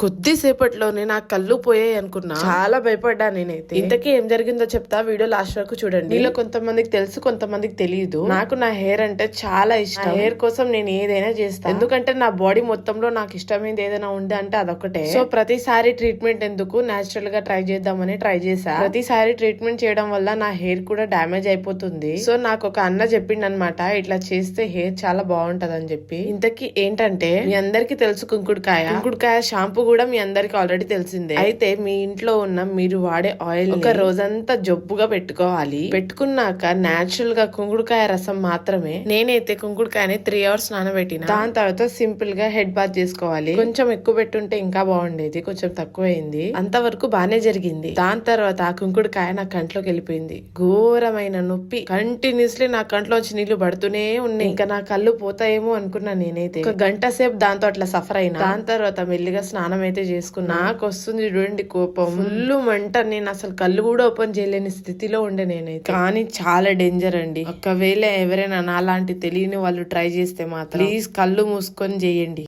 కొద్దిసేపట్లోనే నా కళ్ళు పోయాయి అనుకున్నా. చాలా భయపడ్డా నేనైతే. ఇంతకీ ఏం జరిగిందో చెప్తా, వీడియో లాస్ట్ వరకు చూడండి. మీలో కొంతమందికి తెలుసు, కొంతమందికి తెలియదు. నాకు నా హెయిర్ అంటే చాలా ఇష్టం. హెయిర్ కోసం నేను ఏదైనా చేస్తాను, ఎందుకంటే నా బాడీ మొత్తంలో నాకు ఇష్టమైంది ఏదైనా ఉంది అంటే అదొకటే. సో ప్రతిసారి ట్రీట్మెంట్ ఎందుకు, నేచురల్ గా ట్రై చేద్దామని ట్రై చేసా. ప్రతిసారి ట్రీట్మెంట్ చేయడం వల్ల నా హెయిర్ కూడా డ్యామేజ్ అయిపోతుంది. సో నాకు ఒక అన్న చెప్పిండు అనమాట, ఇట్లా చేస్తే హెయిర్ చాలా బాగుంటది అని చెప్పి. ఇంతకీ ఏంటంటే, మీ అందరికి తెలుసు కుంకుడుకాయ షాంపూ కూడా మీ అందరికి ఆల్రెడీ తెలిసిందే. అయితే మీ ఇంట్లో ఉన్న మీరు వాడే ఆయిల్ ఒక రోజంతా జబ్బుగా పెట్టుకోవాలి. పెట్టుకున్నాక నేచురల్ గా కుంకుడుకాయ రసం మాత్రమే. నేనైతే కుంకుడుకాయని 3 hours నానబెట్టిన. దాని తర్వాత సింపుల్ గా హెడ్ బాత్ చేసుకోవాలి. కొంచెం ఎక్కువ పెట్టుంటే ఇంకా బాగుండేది, కొంచెం తక్కువైంది. అంతవరకు బానే జరిగింది. దాని తర్వాత ఆ కుంకుడుకాయ నా కంట్లోకి వెళ్ళిపోయింది. ఘోరమైన నొప్పి, కంటిన్యూస్లీ నా కంట్లోంచి నీళ్లు పడుతూనే ఉన్నాయి. ఇంకా నా కళ్ళు పోతాయేమో అనుకున్నా నేనైతే. ఒక గంట సేపు దాంతో అట్లా సఫర్ అయినా. దాని తర్వాత మెల్లిగా స్నానం అయితే చేసుకున్నా. నాకు వస్తుంది చూడండి కోపం, ఫుల్ మంట. నేను అసలు కళ్ళు కూడా ఓపెన్ చేయలేని స్థితిలో ఉండే నేనైతే. కానీ చాలా డేంజర్ అండి. ఒకవేళ ఎవరైనా నాలాంటి తెలియని వాళ్ళు ట్రై చేస్తే మాత్రం ప్లీజ్ కళ్ళు మూసుకొని చేయండి.